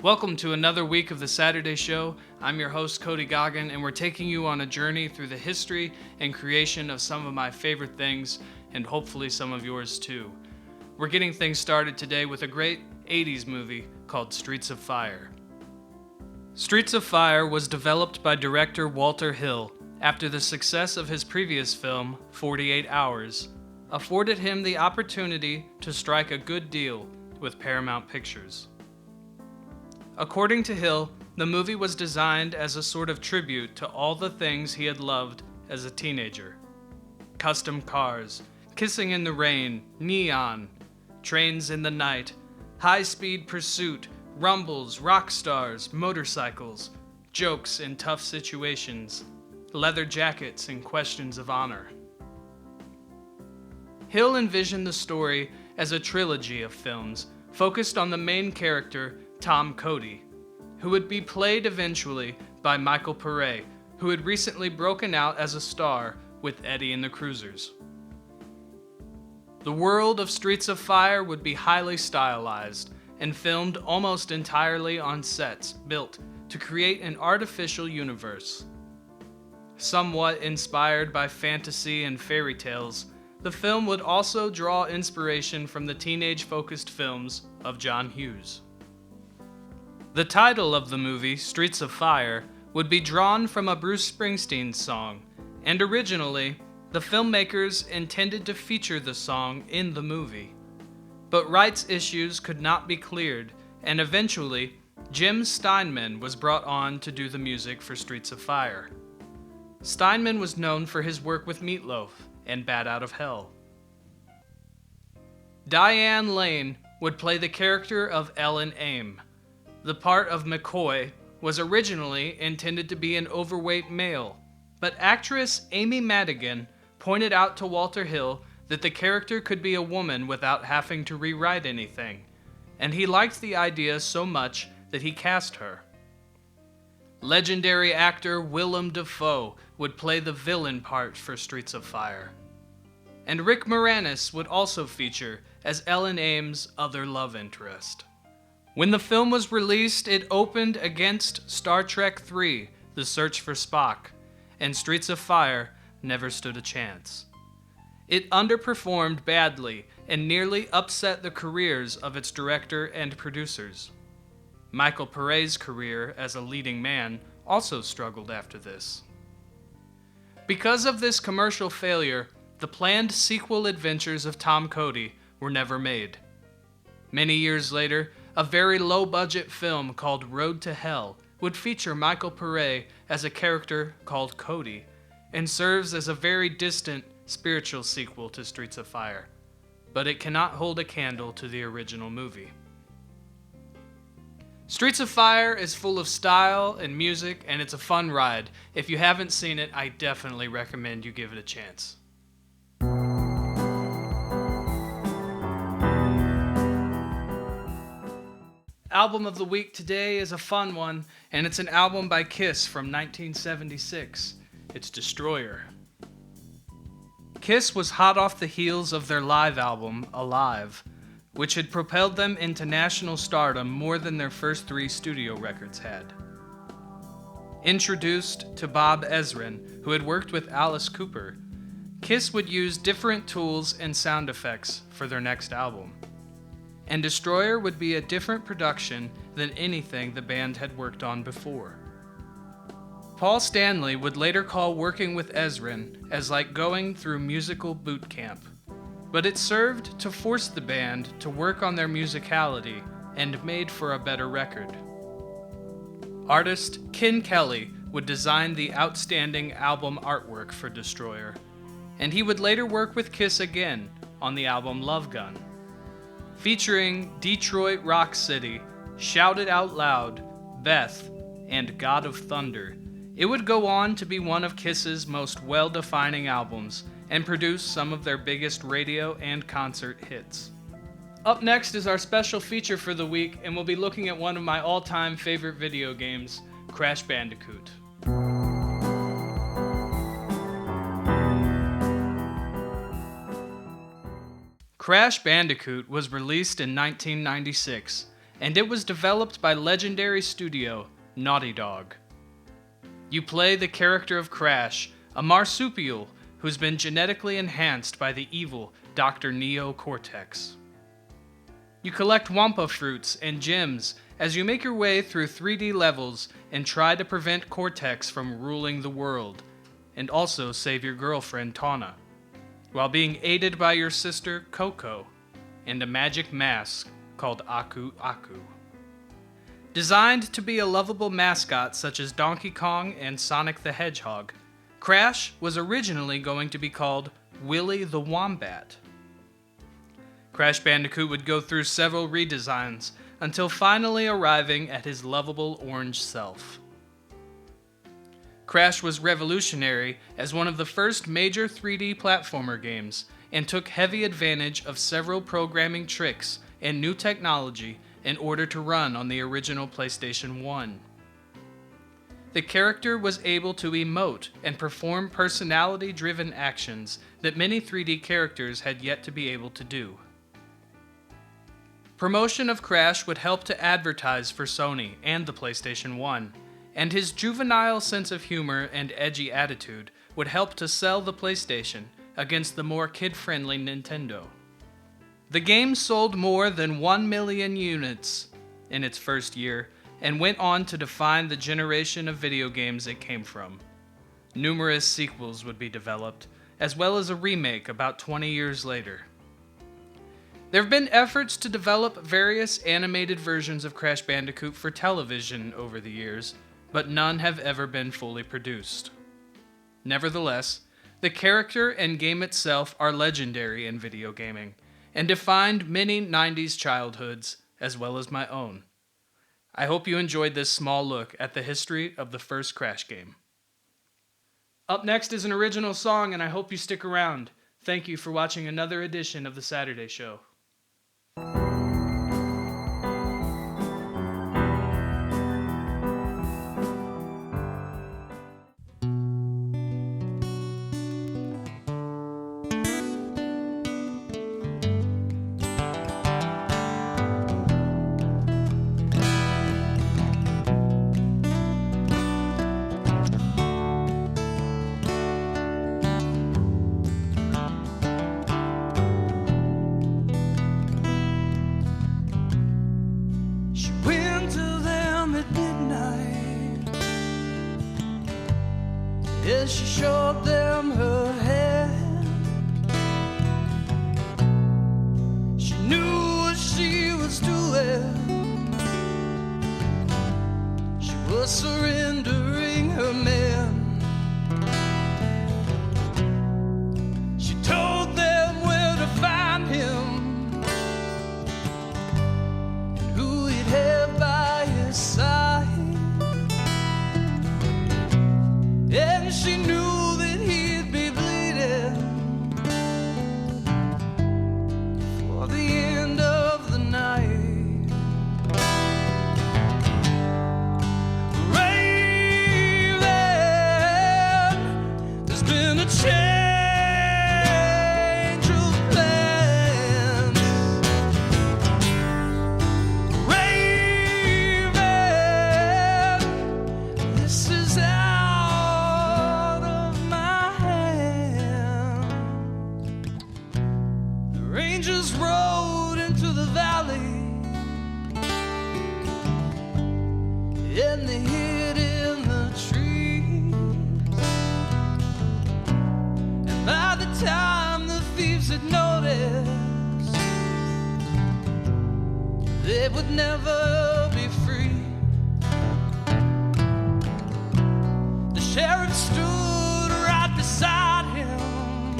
Welcome to another week of the Saturday Show. I'm your host, Cody Goggin, and we're taking you on a journey through the history and creation of some of my favorite things, and hopefully some of yours too. We're getting things started today with a great 80s movie called Streets of Fire. Streets of Fire was developed by director Walter Hill after the success of his previous film, 48 Hours, afforded him the opportunity to strike a good deal with Paramount Pictures. According to Hill, the movie was designed as a sort of tribute to all the things he had loved as a teenager. Custom cars, kissing in the rain, neon, trains in the night, high-speed pursuit, rumbles, rock stars, motorcycles, jokes in tough situations, leather jackets and questions of honor. Hill envisioned the story as a trilogy of films focused on the main character, Tom Cody, who would be played eventually by Michael Pare, who had recently broken out as a star with Eddie and the Cruisers. The world of Streets of Fire would be highly stylized and filmed almost entirely on sets built to create an artificial universe. Somewhat inspired by fantasy and fairy tales, the film would also draw inspiration from the teenage-focused films of John Hughes. The title of the movie, Streets of Fire, would be drawn from a Bruce Springsteen song, and originally, the filmmakers intended to feature the song in the movie. But rights issues could not be cleared, and eventually, Jim Steinman was brought on to do the music for Streets of Fire. Steinman was known for his work with Meatloaf and Bat Out of Hell. Diane Lane would play the character of Ellen Aim. The part of McCoy was originally intended to be an overweight male, but actress Amy Madigan pointed out to Walter Hill that the character could be a woman without having to rewrite anything, and he liked the idea so much that he cast her. Legendary actor Willem Dafoe would play the villain part for Streets of Fire. And Rick Moranis would also feature as Ellen Aim's other love interest. When the film was released, it opened against Star Trek III, The Search for Spock, and Streets of Fire never stood a chance. It underperformed badly and nearly upset the careers of its director and producers. Michael Pare's career as a leading man also struggled after this. Because of this commercial failure, the planned sequel adventures of Tom Cody were never made. Many years later, a very low-budget film called Road to Hell would feature Michael Pare as a character called Cody, and serves as a very distant spiritual sequel to Streets of Fire, but it cannot hold a candle to the original movie. Streets of Fire is full of style and music, and it's a fun ride. If you haven't seen it, I definitely recommend you give it a chance. Album of the week today is a fun one, and it's an album by Kiss from 1976. It's Destroyer. Kiss was hot off the heels of their live album, Alive, which had propelled them into national stardom more than their first 3 studio records had. Introduced to Bob Ezrin, who had worked with Alice Cooper, Kiss would use different tools and sound effects for their next album. And Destroyer would be a different production than anything the band had worked on before. Paul Stanley would later call working with Ezrin as like going through musical boot camp, but it served to force the band to work on their musicality and made for a better record. Artist Ken Kelly would design the outstanding album artwork for Destroyer, and he would later work with Kiss again on the album Love Gun. Featuring Detroit Rock City, Shout It Out Loud, Beth, and God of Thunder, it would go on to be one of Kiss's most well-defining albums and produce some of their biggest radio and concert hits. Up next is our special feature for the week, and we'll be looking at one of my all-time favorite video games, Crash Bandicoot. Crash Bandicoot was released in 1996 and it was developed by legendary studio Naughty Dog. You play the character of Crash, a marsupial who's been genetically enhanced by the evil Dr. Neo Cortex. You collect Wampa fruits and gems as you make your way through 3D levels and try to prevent Cortex from ruling the world, and also save your girlfriend Tawna, while being aided by your sister Coco and a magic mask called Aku Aku. Designed to be a lovable mascot such as Donkey Kong and Sonic the Hedgehog, Crash was originally going to be called Willy the Wombat. Crash Bandicoot would go through several redesigns until finally arriving at his lovable orange self. Crash was revolutionary as one of the first major 3D platformer games and took heavy advantage of several programming tricks and new technology in order to run on the original PlayStation 1. The character was able to emote and perform personality-driven actions that many 3D characters had yet to be able to do. Promotion of Crash would help to advertise for Sony and the PlayStation 1, and his juvenile sense of humor and edgy attitude would help to sell the PlayStation against the more kid-friendly Nintendo. The game sold more than 1 million units in its first year and went on to define the generation of video games it came from. Numerous sequels would be developed, as well as a remake about 20 years later. There have been efforts to develop various animated versions of Crash Bandicoot for television over the years, but none have ever been fully produced. Nevertheless, the character and game itself are legendary in video gaming, and defined many 90s childhoods, as well as my own. I hope you enjoyed this small look at the history of the first Crash game. Up next is an original song, and I hope you stick around. Thank you for watching another edition of The Saturday Show. As she showed them her hand, she knew what she was doing. She was surrendering her man. She told them where to find him and who he'd have by his side. And she knew that he'd be bleeding for the end of the night. Raven, there's been a change of plans. Raven, this is out of my hand. The Rangers rode into the valley and they hid in the trees. And by the time the thieves had noticed, they would never be free. The sheriff stood right beside him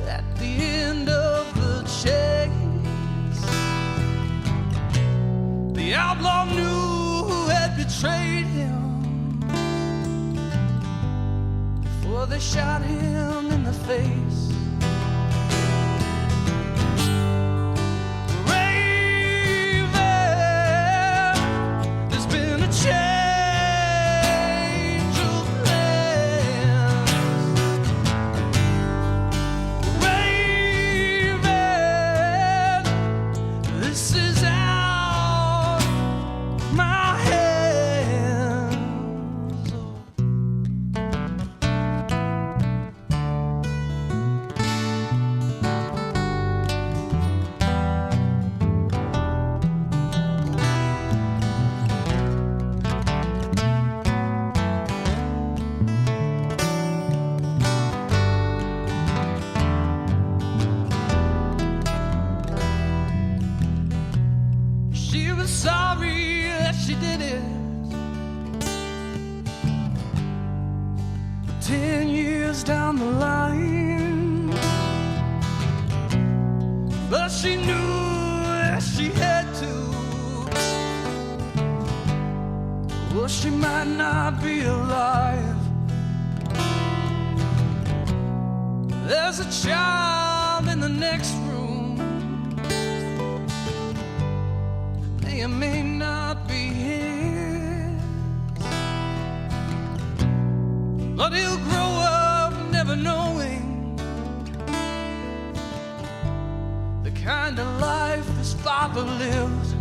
at the end of the chase. The outlaw knew who had betrayed him before they shot him in the face. Raven, there's been a change of plans. Raven, this she might not be alive. There's a child in the next room, may or may not be his, but he'll grow up never knowing the kind of life his father lived.